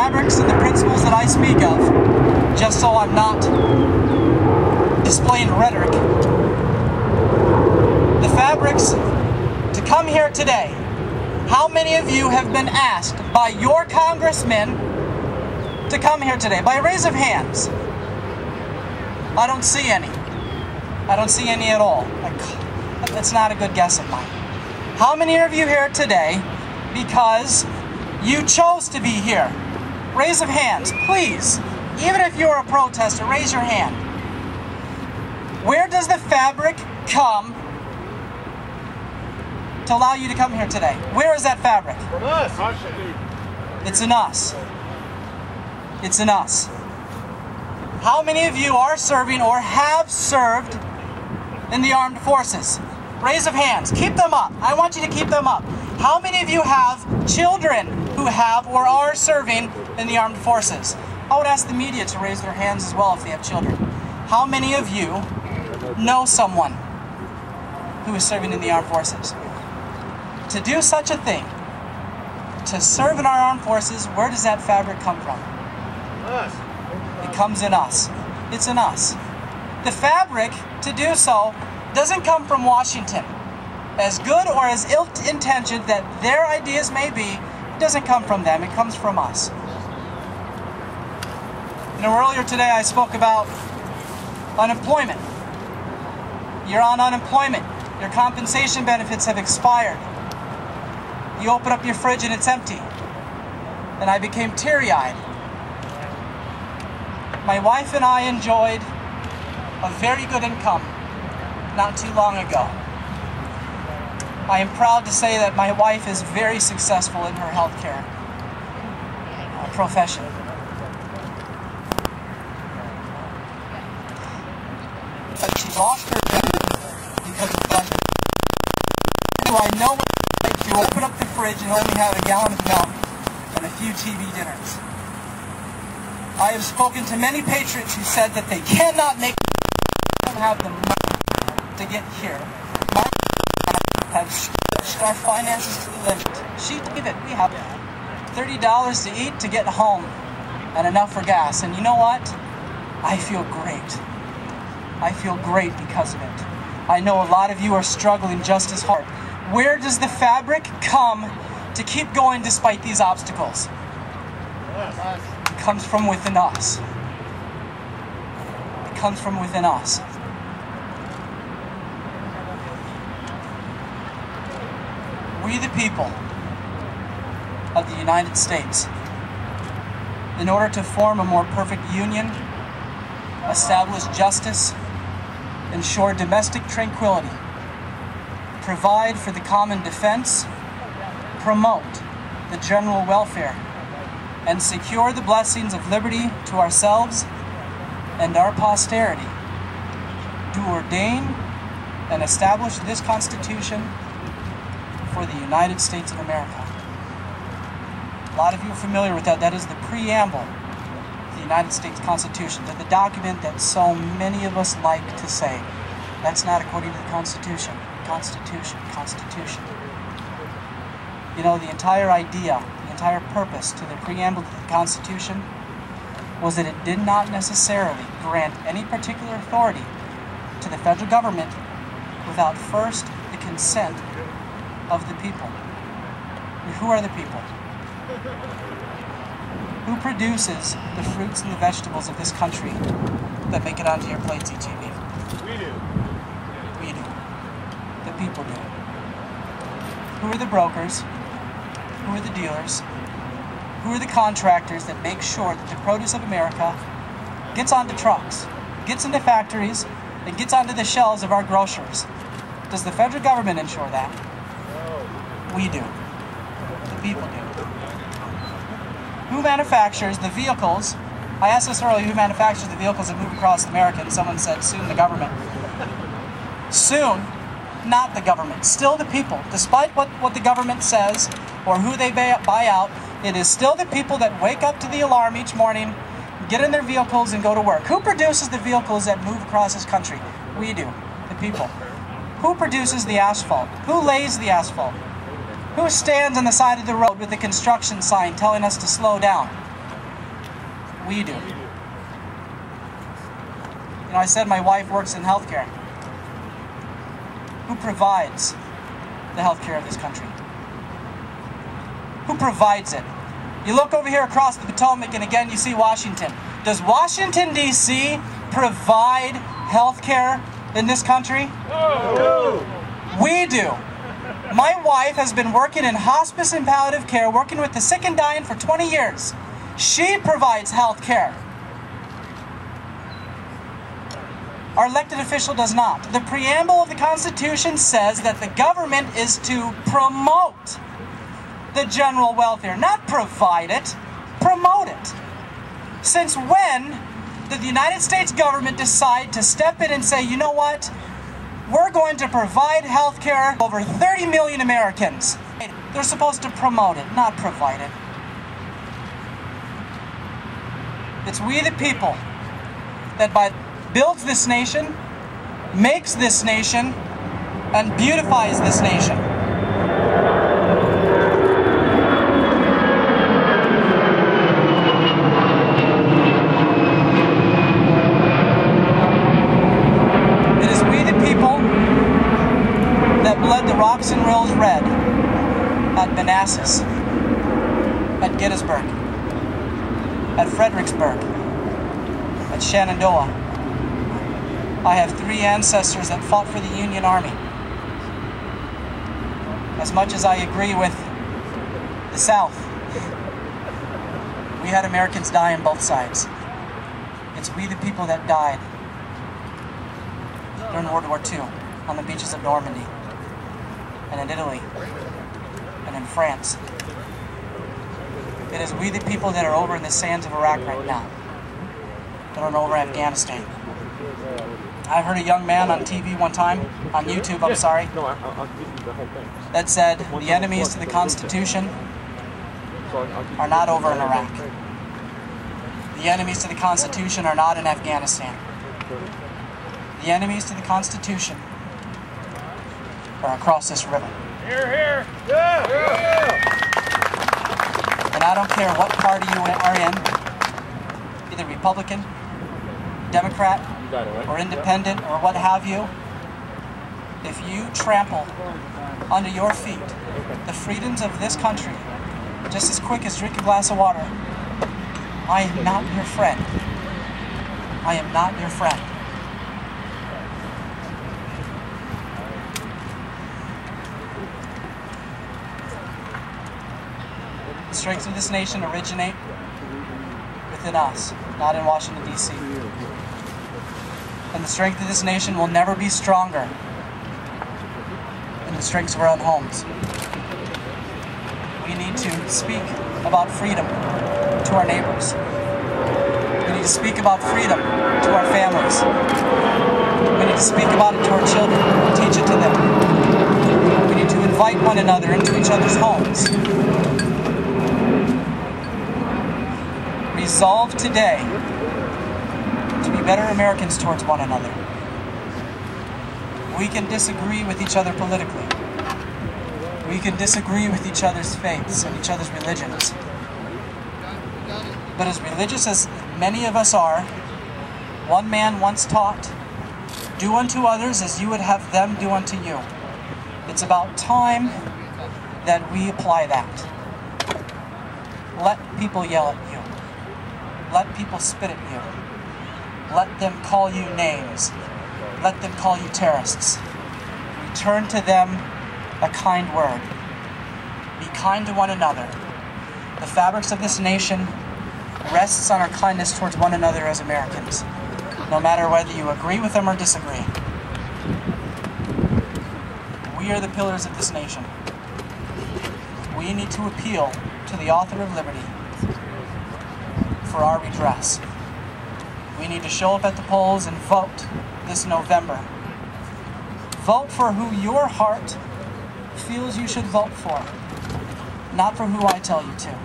fabrics and the principles that I speak of, just so I'm not displaying rhetoric. The fabrics to come here today. How many of you have been asked by your congressmen to come here today? By a raise of hands. I don't see any. I don't see any at all. That's not a good guess of mine. How many of you here today because you chose to be here? Raise of hands, please. Even if you're a protester, raise your hand. Where does the fabric come to allow you to come here today? Where is that fabric? From us. It's in us. It's in us. How many of you are serving or have served in the armed forces? Raise of hands. Keep them up. I want you to keep them up. How many of you have children who have or are serving in the armed forces? I would ask the media to raise their hands as well if they have children. How many of you know someone who is serving in the armed forces? To do such a thing, to serve in our armed forces, where does that fabric come from? Us. It comes in us. It's in us. The fabric to do so doesn't come from Washington. As good or as ill-intentioned that their ideas may be, it doesn't come from them. It comes from us. You know, earlier today I spoke about unemployment. You're on unemployment. Your compensation benefits have expired. You open up your fridge and it's empty. And I became teary-eyed. My wife and I enjoyed a very good income not too long ago. I am proud to say that my wife is very successful in her healthcare profession. But she lost her job because of budget. Do I know what it's like to open up the fridge and only have a gallon of milk and a few TV dinners? I have spoken to many patriots who said that they cannot make don't have the money to get here. My have stretched our finances to the limit. She did it. We have $30 to eat to get home and enough for gas. And you know what? I feel great. I feel great because of it. I know a lot of you are struggling just as hard. Where does the fabric come to keep going despite these obstacles? It comes from within us. It comes from within us. We the people of the United States, in order to form a more perfect union, establish justice, ensure domestic tranquility, provide for the common defense, promote the general welfare, and secure the blessings of liberty to ourselves and our posterity, do ordain and establish this Constitution for the United States of America. A lot of you are familiar with that. That is the preamble of the United States Constitution, the document that so many of us like to say. That's not according to the Constitution. Constitution, Constitution. You know, the entire idea, the entire purpose to the preamble to the Constitution was that it did not necessarily grant any particular authority to the federal government without first the consent of the people. And who are the people? Who produces the fruits and the vegetables of this country that make it onto your plates each evening? We do. We do. The people do. Who are the brokers? Who are the dealers? Who are the contractors that make sure that the produce of America gets onto trucks, gets into factories, and gets onto the shelves of our grocers? Does the federal government ensure that? We do. The people do. Who manufactures the vehicles? I asked this earlier, who manufactures the vehicles that move across America? And someone said, soon the government. Soon, not the government. Still the people. Despite what the government says, or who they buy out, it is still the people that wake up to the alarm each morning, get in their vehicles, and go to work. Who produces the vehicles that move across this country? We do. The people. Who produces the asphalt? Who lays the asphalt? Who stands on the side of the road with a construction sign telling us to slow down? We do. You know, I said my wife works in healthcare. Who provides the healthcare of this country? Who provides it? You look over here across the Potomac and again you see Washington. Does Washington, D.C. provide healthcare in this country? No. We do. My wife has been working in hospice and palliative care, working with the sick and dying for 20 years. She provides health care. Our elected official does not. The preamble of the Constitution says that the government is to promote the general welfare, not provide it, promote it. Since when did the United States government decide to step in and say, you know what? We're going to provide health care for over 30 million Americans. They're supposed to promote it, not provide it. It's we the people that builds this nation, makes this nation, and beautifies this nation. It is we the people that bled the rocks and rills red at Manassas, at Gettysburg, at Fredericksburg, at Shenandoah. I have 3 ancestors that fought for the Union Army. As much as I agree with the South, we had Americans die on both sides. It's we the people that died during World War II on the beaches of Normandy and in Italy and in France. It is we the people that are over in the sands of Iraq right now, that are over Afghanistan. I heard a young man on TV one time, on YouTube, I'm sorry, that said the enemies to the Constitution are not over in Iraq. The enemies to the Constitution are not in Afghanistan. The enemies to the Constitution are across this river. Here, here. Yeah. And I don't care what party you are in, either Republican, Democrat, or independent, or what have you, if you trample under your feet the freedoms of this country just as quick as drink a glass of water, I am not your friend. I am not your friend. The strengths of this nation originate within us, not in Washington, D.C. And the strength of this nation will never be stronger than the strengths of our own homes. We need to speak about freedom to our neighbors. We need to speak about freedom to our families. We need to speak about it to our children and teach it to them. We need to invite one another into each other's homes. Resolve today to be better Americans towards one another. We can disagree with each other politically. We can disagree with each other's faiths and each other's religions. But as religious as many of us are, one man once taught, do unto others as you would have them do unto you. It's about time that we apply that. Let people yell at you. Let people spit at you. Let them call you names. Let them call you terrorists. Return to them a kind word. Be kind to one another. The fabrics of this nation rests on our kindness towards one another as Americans, no matter whether you agree with them or disagree. We are the pillars of this nation. We need to appeal to the author of liberty for our redress. We need to show up at the polls and vote this November. Vote for who your heart feels you should vote for, not for who I tell you to.